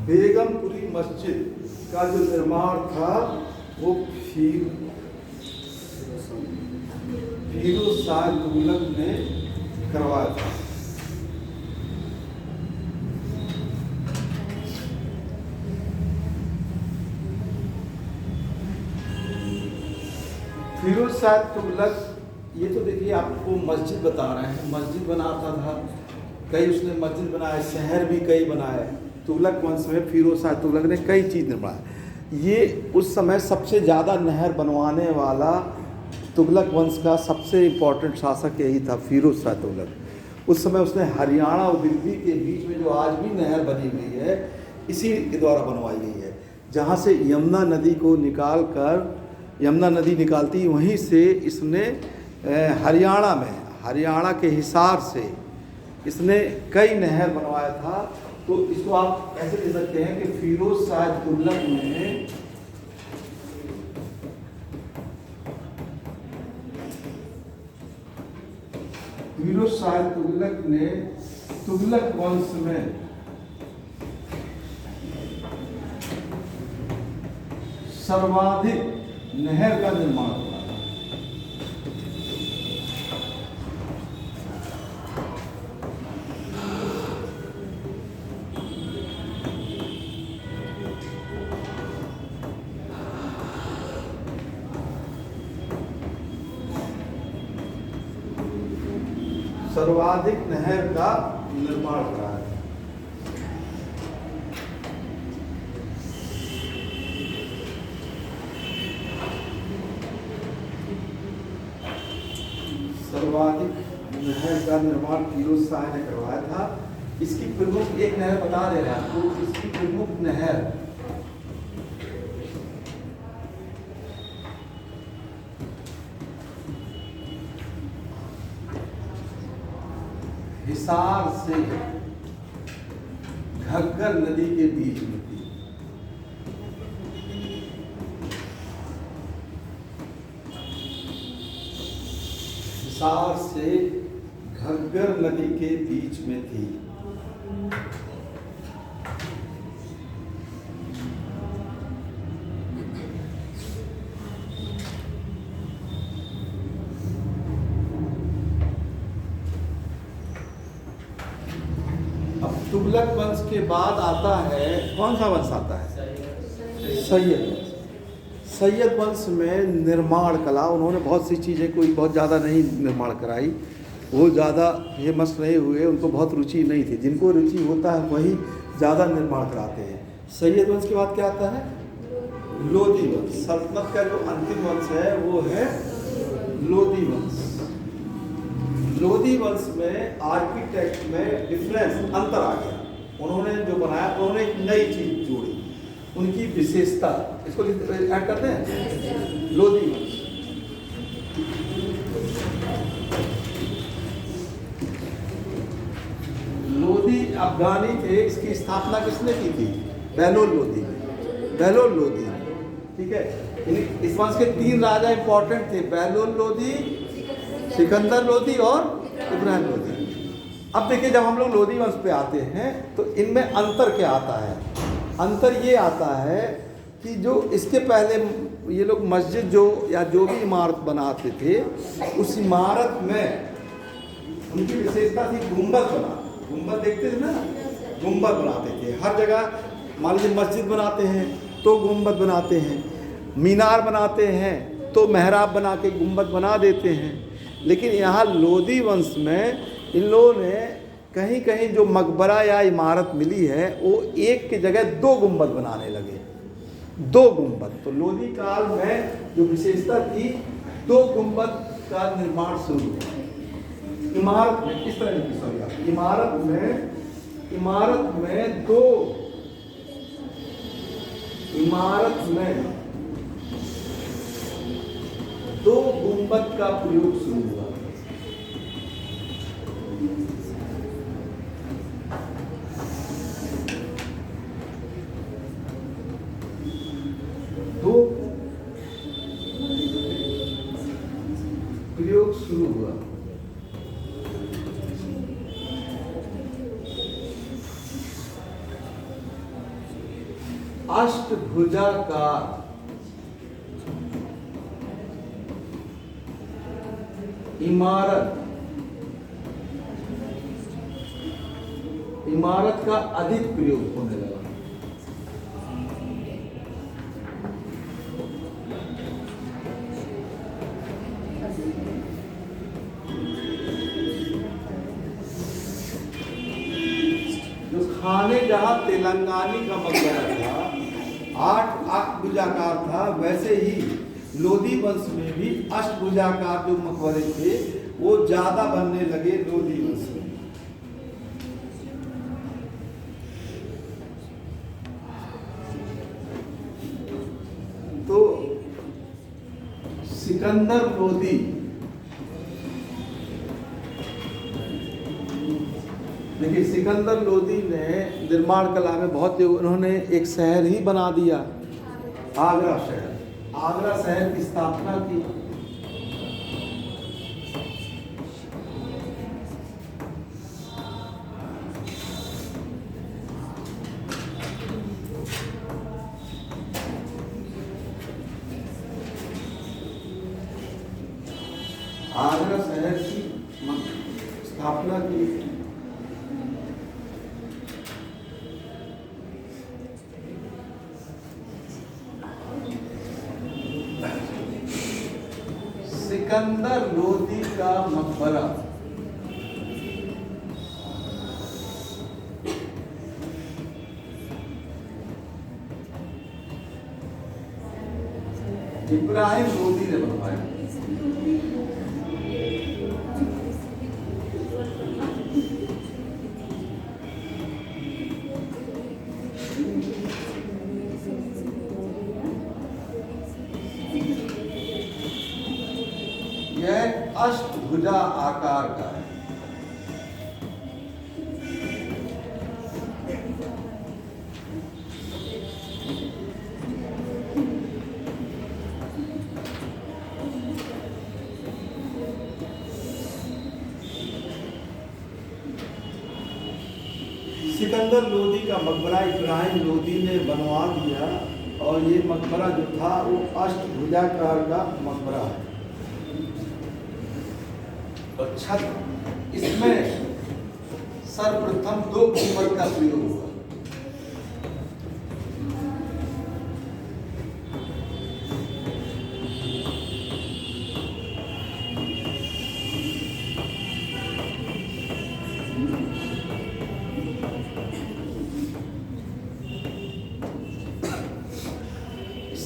बेगमपुरी मस्जिद का जो निर्माण था वो फिरोज शाह तुगलक ने करवाया था। फिरोज शाह तुगलक, ये तो देखिए आपको मस्जिद बता रहे हैं, मस्जिद बनाता था, कई उसने मस्जिद बनाए, शहर भी कई बनाए। तुगलक वंश में फिरोज शाह तुगलक ने कई चीज़ निर्माण। ये उस समय सबसे ज़्यादा नहर बनवाने वाला तुगलक वंश का सबसे इम्पोर्टेंट शासक यही था, फिरोज शाह तुगलक। उस समय उसने हरियाणा और दिल्ली के बीच में जो आज भी नहर बनी हुई है, इसी के द्वारा बनवाई गई है। जहाँ से यमुना नदी को निकाल कर, यमुना नदी निकालती, वहीं से इसने हरियाणा में, हरियाणा के हिसार से इसने कई नहर बनवाया था। तो इसको आप ऐसे कह सकते हैं कि फिरोज शाह तुगलक ने तुगलक वंश में सर्वाधिक नहर का निर्माण किया। सर्वाधिक नहर का निर्माण करा है। सर्वाधिक नहर का निर्माण फिरोज शाह ने करवाया था। इसकी प्रमुख एक नहर बता दे रहे हैं आपको, इसकी प्रमुख नहर हिसार से घग्गर नदी के बीच में थी। हिसार से घग्गर नदी के बीच में थी। तुगलक वंश के बाद आता है, कौन सा वंश आता है? सैयद वंश। सैयद वंश में निर्माण कला, उन्होंने बहुत सी चीज़ें, कोई बहुत ज़्यादा नहीं निर्माण कराई, वो ज़्यादा फेमस नहीं हुए, उनको बहुत रुचि नहीं थी। जिनको रुचि होता है वही ज़्यादा निर्माण कराते हैं। सैयद वंश के बाद क्या आता है? लोधी वंश। सल्तनत का जो अंतिम वंश है वो है लोधी वंश। लोधी वंश में आर्किटेक्ट में डिफरेंस, अंतर आ गया। उन्होंने जो बनाया, उन्होंने एक नई चीज जोड़ी, उनकी विशेषता। इसको ऐड करते हैं, लोधी वंश। लोधी अफगानी थे, इसकी स्थापना किसने की थी? बहलोल लोधी। बहलोल लोधी, ठीक है। इस वंश के 3 राजा इंपॉर्टेंट थे, बहलोल लोधी, सिकंदर लोधी और इब्राहिम लोधी। अब देखिए, जब हम लोग लोधी वंश पे आते हैं तो इनमें अंतर क्या आता है? अंतर ये आता है कि जो इसके पहले ये लोग मस्जिद जो या जो भी इमारत बनाते थे, उस इमारत में उनकी विशेषता थी गुंबद बनाना। गुंबद देखते थे ना, गुंबद बनाते थे हर जगह। मान लीजिए मस्जिद बनाते हैं तो गुंबद बनाते हैं, मीनार बनाते हैं तो मेहराब बना के गुंबद बना देते हैं। लेकिन यहाँ लोधी वंश में इन लोगों ने कहीं कहीं जो मकबरा या इमारत मिली है वो एक की जगह 2 गुंबद बनाने लगे, 2 गुंबद। तो लोधी काल में जो विशेषता थी, 2 गुंबद का निर्माण शुरू हुआ इमारत में। इस तरह की सॉरी, इमारत में 2 गुंबद का प्रयोग शुरू हुआ। प्रयोग शुरू हुआ। अष्टभुजाकार इमारत का अधिक प्रयोग होने लगा। जो खाने जहां तेलंगानी का मकबरा था 8 अष्टभुजाकार था, वैसे ही लोधी वंश में भी अष्टभुजाकार जो मकबरे थे वो ज्यादा बनने लगे लोधी वंश में। तो सिकंदर लोधी देखिए, सिकंदर लोधी ने निर्माण कला में बहुत, उन्होंने एक शहर ही बना दिया, आगरा शहर। आगरा शहर की स्थापना की। आगरा शहर की स्थापना की। सिकंदर लोधी का मकबरा इब्राहिम लोधी ने बनवाया। यह अष्टभुजा आकार का है। सिकंदर लोधी का मकबरा इब्राहिम लोधी ने बनवा दिया, और ये मकबरा जो था वो अष्टभुजाकार का मकबरा है। और छत, इसमें सर्वप्रथम 2 गुंबद का प्रयोग हुआ।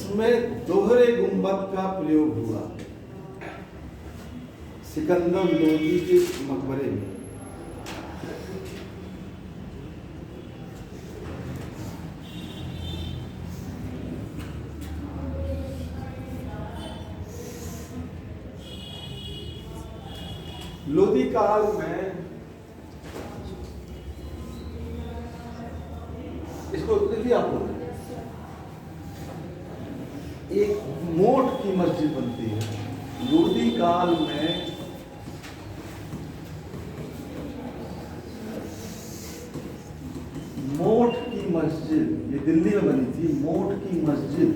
उसमें दोहरे गुंबद का प्रयोग हुआ सिकंदर लोदी के मकबरे में। लोदी काल में इसको देखिए आप लोग, एक मोट की मस्जिद बनती है लोदी काल में। मोट की मस्जिद, ये दिल्ली में बनी थी। मोट की मस्जिद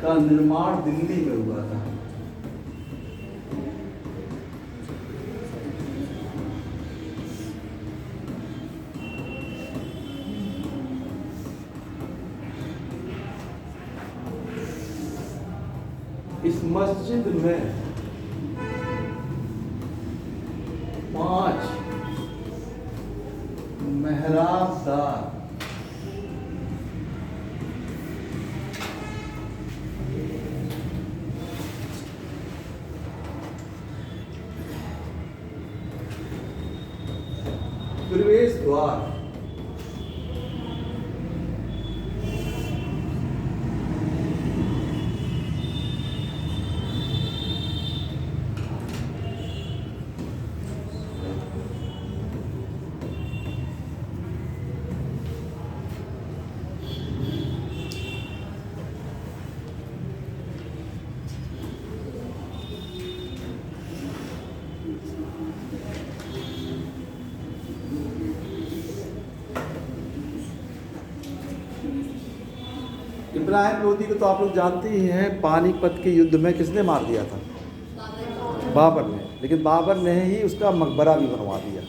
का निर्माण दिल्ली में हुआ था। इस मस्जिद में 5 मेहराबदार प्रवेश द्वार, इब्राहिम लोदी को तो आप लोग जानते ही हैं। पानीपत के युद्ध में किसने मार दिया था? बाबर ने। लेकिन बाबर ने ही उसका मकबरा भी बनवा दिया।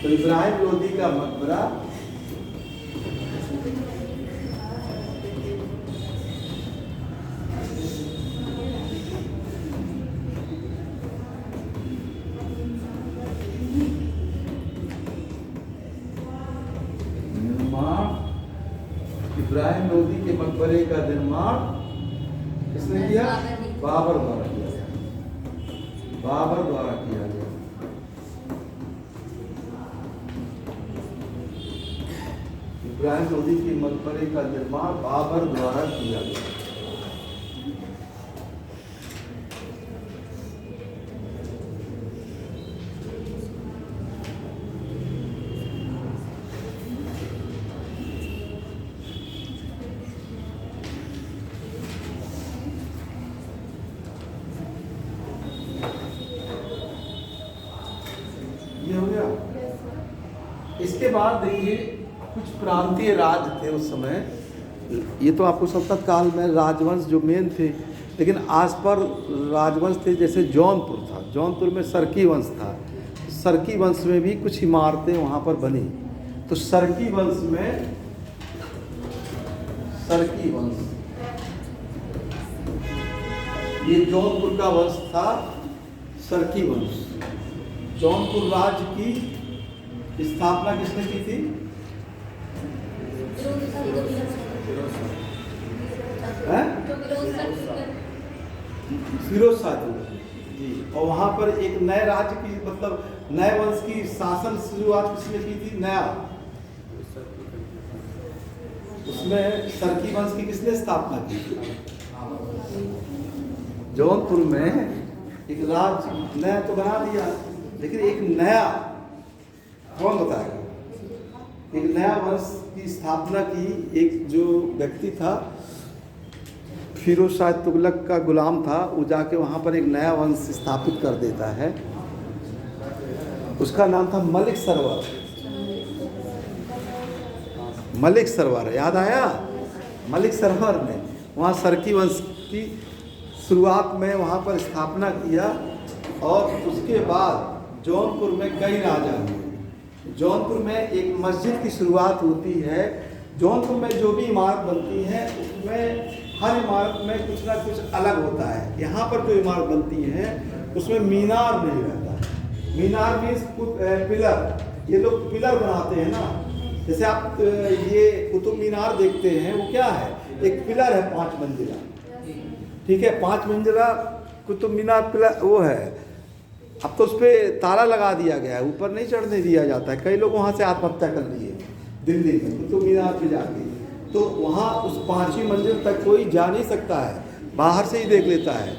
तो इब्राहिम लोदी का मकबरा इब्राहिम लोदी के मकबरे का निर्माण किसने किया? बाबर द्वारा किया गया। बाबर द्वारा किया गया। इब्राहिम लोदी के मकबरे का निर्माण बाबर द्वारा किया गया। ये हो गया। इसके बाद देखिए कुछ प्रांतीय राज थे उस समय। ये तो आपको सल्तनत काल में राजवंश जो मेन थे, लेकिन आस पर राजवंश थे। जैसे जौनपुर था, जौनपुर में सरकी वंश था। सरकी वंश में भी कुछ इमारतें वहाँ पर बनी। तो सरकी वंश में, सरकी वंश, ये जौनपुर का वंश था। सरकी वंश, जौनपुर राज्य की स्थापना किसने की थी? फिरोज शाह जी। और वहां पर एक नए राज्य की, मतलब नए वंश की शासन शुरुआत किसने की थी? नया, उसमें सरकी वंश की किसने स्थापना की थी? जौनपुर में एक राज्य नया तो बना दिया, लेकिन एक नया, कौन बताएगा? एक नया वंश की स्थापना की एक जो व्यक्ति था, फिरोज शाह तुगलक का गुलाम था। वो जाके वहाँ पर एक नया वंश स्थापित कर देता है। उसका नाम था मलिक सरवर। मलिक सरवर, याद आया? मलिक सरवर ने वहाँ सरकी वंश की शुरुआत में वहाँ पर स्थापना किया। और उसके बाद जौनपुर में कई राजा हुए। जौनपुर में एक मस्जिद की शुरुआत होती है। जौनपुर में जो भी इमारत बनती है उसमें हर इमारत में कुछ ना कुछ अलग होता है। यहाँ पर जो इमारत बनती है उसमें मीनार नहीं रहता है। मीनार मीन्स पिलर। ये लोग पिलर बनाते हैं ना, जैसे आप ये कुतुब मीनार देखते हैं, वो क्या है? एक पिलर है 5 मंजिला, ठीक है, 5 मंजिला कुतुब मीनार पिलर वो है। अब तो उस पर ताला लगा दिया गया है, ऊपर नहीं चढ़ने दिया जाता है। कई लोग वहाँ से आत्महत्या कर लिए दिल्ली में कुतुब मीनार पे जाके, तो वहाँ उस 5वीं मंजिल तक कोई जा नहीं सकता है, बाहर से ही देख लेता है,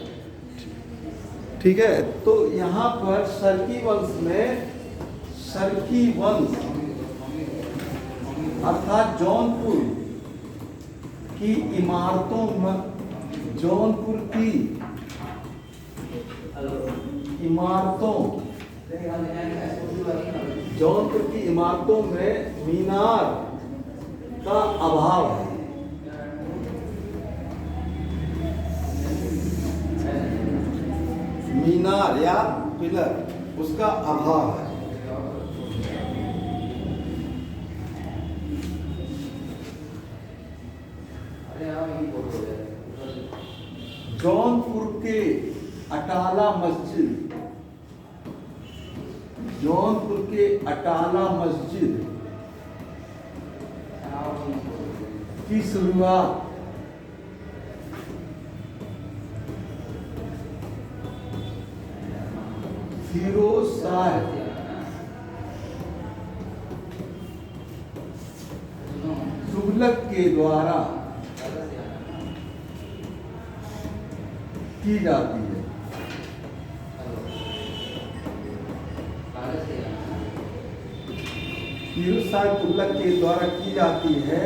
ठीक है। तो यहाँ पर सरकी वंश में, सरकी वंश अर्थात जौनपुर की इमारतों में, जौनपुर की इमारतों, जौनपुर की इमारतों में मीनार का अभाव है। मीनार या पिलर उसका अभाव है। जौनपुर के अटाला मस्जिद, जौनपुर के अटाला मस्जिद की शुरुआत फिरोज शाह तुगलक के द्वारा की जाती है। फिरोज शाह तुगलक के द्वारा की जाती है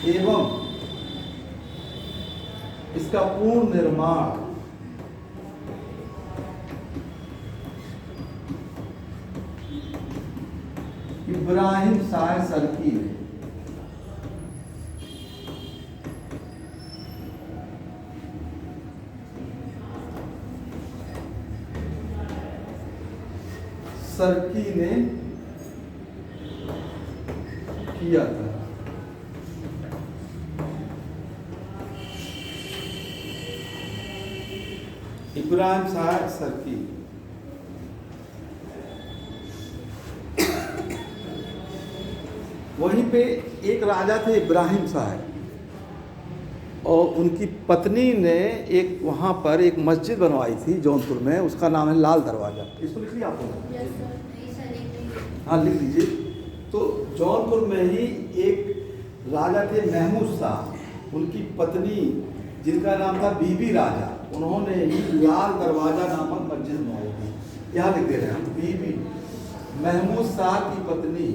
एवं इसका पूर्ण निर्माण इब्राहिम शाह सरकी ने किया था। इब्राहिम शाह सरकी वहीं पे एक राजा थे इब्राहिम शाह, और उनकी पत्नी ने एक वहाँ पर एक मस्जिद बनवाई थी जौनपुर में, उसका नाम है लाल दरवाज़ा। इसको लिख लिया आपने? हाँ लिख लीजिए। तो जौनपुर में ही एक राजा थे महमूद शाह, उनकी पत्नी जिनका नाम था बीबी राजा, उन्होंने ही लाल दरवाज़ा नामक मस्जिद बनवाई थी। यहाँ लिख दे रहे हैं, बीबी महमूद शाह की पत्नी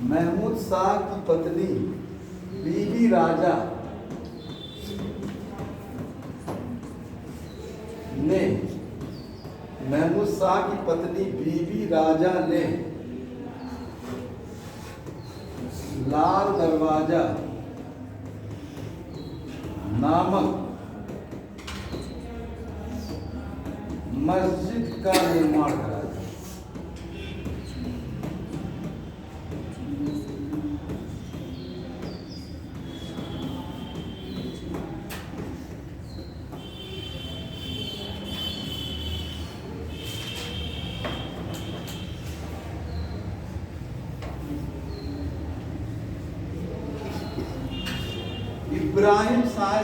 महमूद शाह की पत्नी बीबी राजा ने, महमूद शाह की पत्नी बीबी राजा ने लाल दरवाजा नामक मस्जिद का निर्माण कराया। इब्राहिम शाह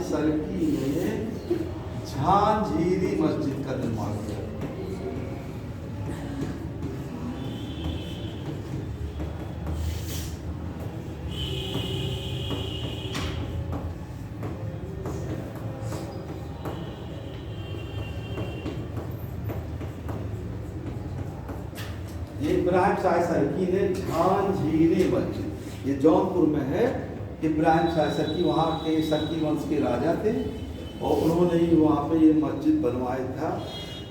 सरकी ने झांझीरी मस्जिद का निर्माण किया। ये इब्राहिम शाह सरकी ने झांझीरी मस्जिद, ये जौनपुर में है। इब्राहिम शाह सरकी वहाँ के सरकी वंश के राजा थे, और उन्होंने ही वहाँ पे ये मस्जिद बनवाया था,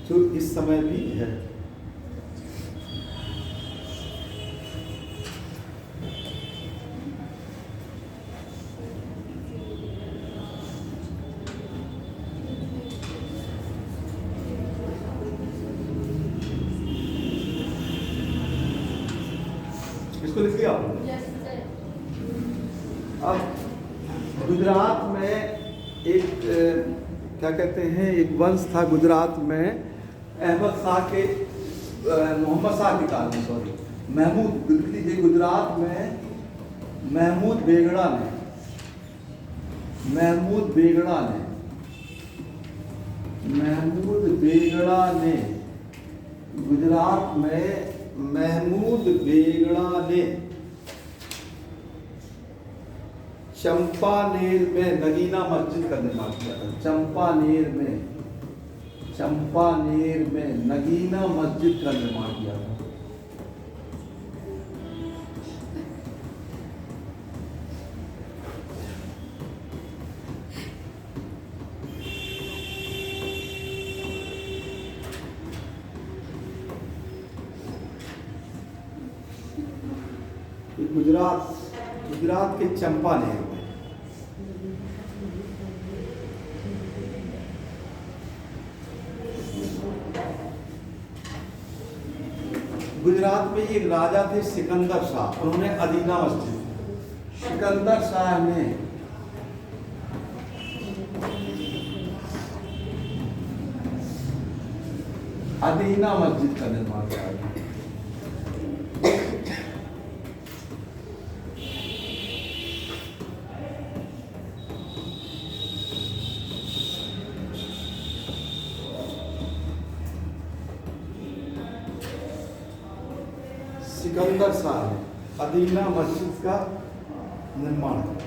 जो इस समय भी है। इसको इसको लिख लिया आपने? Yes sir. अब गुजरात में एक क्या कहते हैं, एक वंश था गुजरात में, अहमद शाह के मोहम्मद शाह के काल में, सॉरी, महमूद, लीजिए, गुजरात में महमूद बेगड़ा ने गुजरात में महमूद बेगड़ा ने चंपानेर में नगीना मस्जिद का निर्माण किया था। चंपानेर में नगीना मस्जिद का निर्माण किया था। गुजरात के चंपानेर में गुजरात में एक राजा थे सिकंदर शाह, उन्होंने अदीना मस्जिद, सिकंदर शाह ने अदीना मस्जिद का निर्माण किया। सिकंदर शाह ने अदीना मस्जिद का निर्माण किया।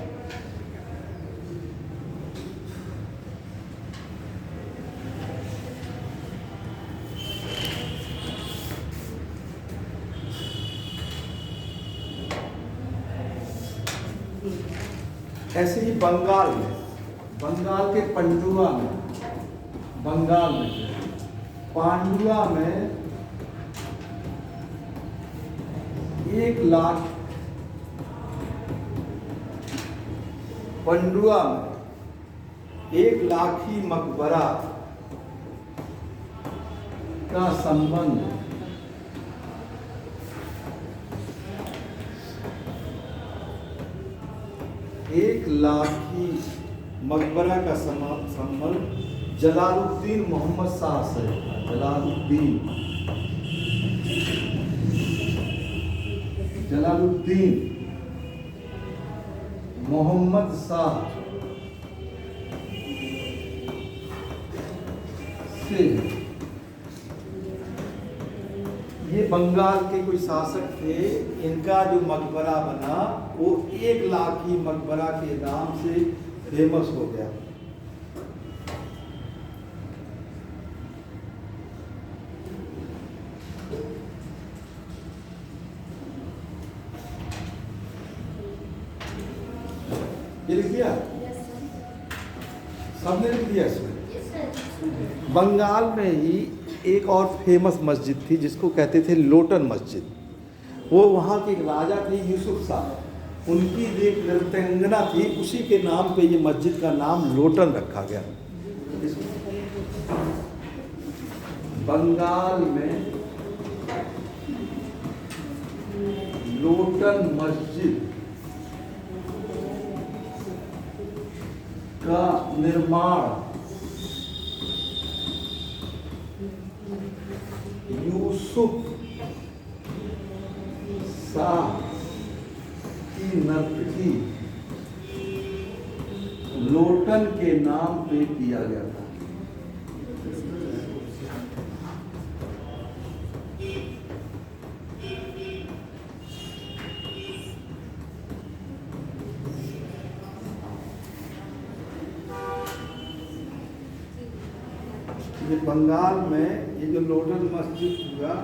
ऐसे ही बंगाल के पांडुआ में 1,00,000 पंडुआ में 1,00,000 मकबरा का संबंध मकबरा का संबंध जलालुद्दीन मोहम्मद शाह से। जलालुद्दीन मोहम्मद शाह से, ये बंगाल के कोई शासक थे, इनका जो मकबरा बना वो 1,00,000 मकबरा के नाम से फेमस हो गया। ये लिख दिया? सबने लिख दिया इसमें? बंगाल में ही एक और फेमस मस्जिद थी जिसको कहते थे लोटन मस्जिद। वो वहाँ के एक राजा थे यूसुफ शाह, उनकी एक नृत्यांगना थी, उसी के नाम पे ये मस्जिद का नाम लोटन रखा गया। बंगाल में लोटन मस्जिद का निर्माण यूसुफ शाह की नर्तकी लोटन के नाम पे किया गया था। ये बंगाल में ये जो लोटन मस्जिद हुआ,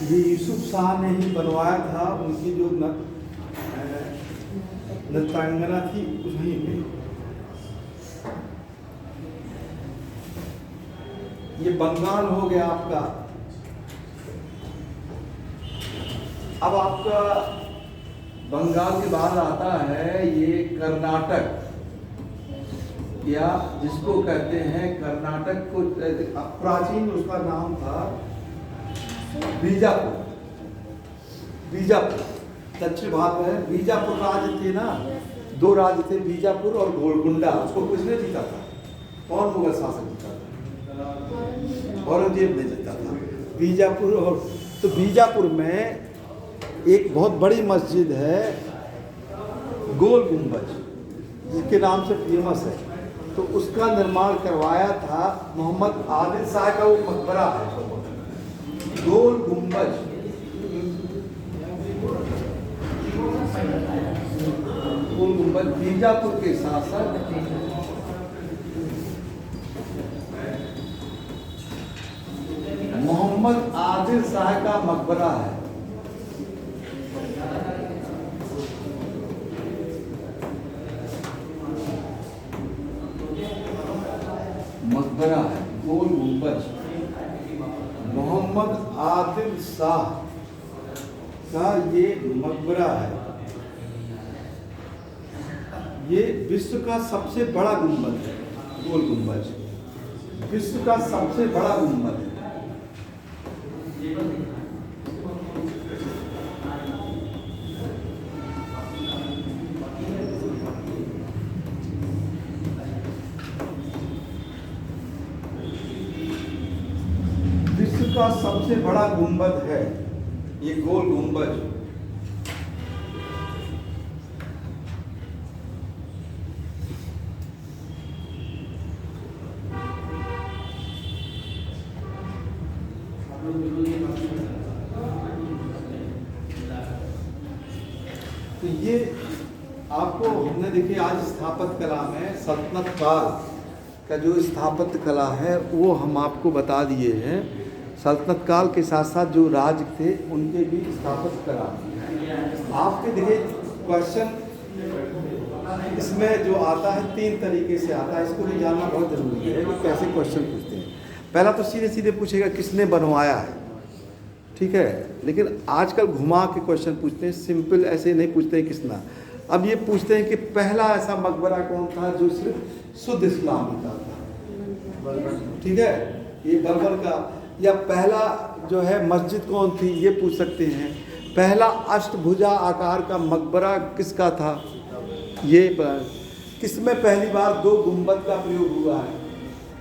ये यूसुफ शाह ने ही बनवाया था। उनकी जो नृत्यांगना थी वहीं पे। ये बंगाल हो गया आपका। अब आपका बंगाल के बाद आता है ये कर्नाटक, या जिसको कहते हैं कर्नाटक को प्राचीन उसका नाम था बीजापुर। बीजापुर दक्षिण भारत में बीजापुर राज्य थे ना, 2 राज्य थे, बीजापुर और गोलकुंडा। उसको किसने जीता था? कौन मुगल शासक जीता था? औरंगजेब ने जीता था बीजापुर। और तो बीजापुर में एक बहुत बड़ी मस्जिद है गोल गुंबज, जिसके नाम से फेमस है। तो उसका निर्माण करवाया था मोहम्मद आदिल शाह का वो मकबरा है गोल गुंबज। गोल गुंबज बीजापुर के शासक मोहम्मद आदिल शाह का मकबरा है। मकबरा है गोल गुंबज, मोहम्मद आदिल शाह का ये मकबरा है। ये विश्व का सबसे बड़ा गुंबद है। गोल गुंबज विश्व का सबसे बड़ा गुंबद है। विश्व का सबसे बड़ा गुंबद है ये गोल गुंबज। तो ये आपको हमने देखिए आज स्थापत्य कला में सल्तनत काल का जो स्थापत्य कला है वो हम आपको बता दिए हैं। सल्तनत काल के साथ साथ जो राज्य थे उनके भी स्थापत्य कला। आपके देखिए क्वेश्चन इसमें जो आता है 3 तरीके से आता है। इसको भी जानना बहुत जरूरी है कि कैसे क्वेश्चन पूछते हैं। पहला तो सीधे सीधे पूछेगा किसने बनवाया है, ठीक है। लेकिन आजकल घुमा के क्वेश्चन पूछते हैं, सिंपल ऐसे नहीं पूछते हैं किसना। अब ये पूछते हैं कि पहला ऐसा मकबरा कौन था जो सिर्फ शुद्ध इस्लामी का था, ठीक है, ये बर्बर का। या पहला जो है मस्जिद कौन थी ये पूछ सकते हैं। पहला अष्टभुजा आकार का मकबरा किसका था, ये किसमें पहली बार 2 गुंबद का प्रयोग हुआ है,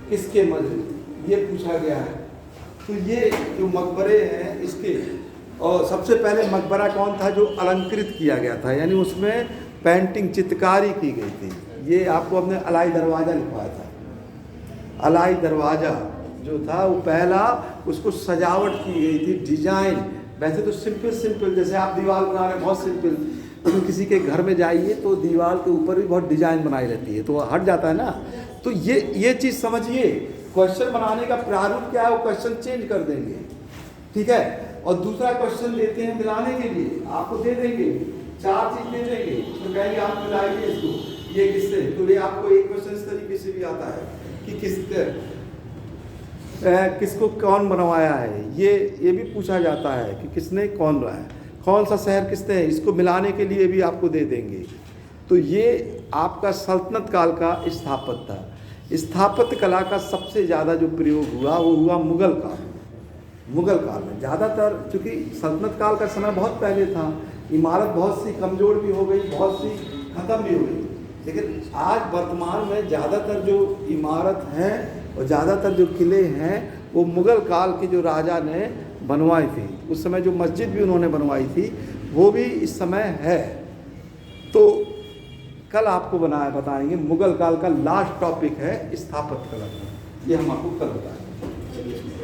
किसके मस्जिद, ये पूछा गया है। तो ये जो मकबरे हैं इसके, और सबसे पहले मकबरा कौन था जो अलंकृत किया गया था, यानी उसमें पेंटिंग चित्रकारी की गई थी। ये आपको अपने अलाई दरवाज़ा लिखवाया था। अलाई दरवाज़ा जो था वो पहला, उसको सजावट की गई थी, डिजाइन। वैसे तो सिंपल जैसे आप दीवार बना रहे हैं बहुत सिंपल, लेकिन किसी के घर में जाइए तो दीवार के ऊपर भी बहुत डिजाइन बनाई रहती है, तो हट जाता है ना। तो ये चीज़ समझिए, क्वेश्चन बनाने का प्रारूप क्या है, वो क्वेश्चन चेंज कर देंगे, ठीक है। और दूसरा क्वेश्चन देते हैं मिलाने के लिए, आपको दे देंगे 4 चीज दे देंगे, तो कहेंगे आप मिलाइए इसको, ये किससे। तो ये आपको एक क्वेश्चन इस तरीके से भी आता है कि किसको कौन बनवाया है, ये भी पूछा जाता है कि किसने कौन बनाया, कौन सा शहर किसने, इसको मिलाने के लिए भी आपको दे देंगे। तो ये आपका सल्तनत काल का स्थापत्य था। स्थापत्य कला का सबसे ज़्यादा जो प्रयोग हुआ वो हुआ मुगल काल में। ज़्यादातर चूँकि सल्तनत काल का समय बहुत पहले था, इमारत बहुत सी कमज़ोर भी हो गई, बहुत सी ख़त्म भी हो गई, लेकिन आज वर्तमान में ज़्यादातर जो इमारत हैं और ज़्यादातर जो किले हैं वो मुग़ल काल के जो राजा ने बनवाई थी। उस समय जो मस्जिद भी उन्होंने बनवाई थी वो भी इस समय है। तो कल आपको बताएंगे मुग़ल काल का लास्ट टॉपिक है स्थापत्य कला, ये हम आपको कल बताएंगे।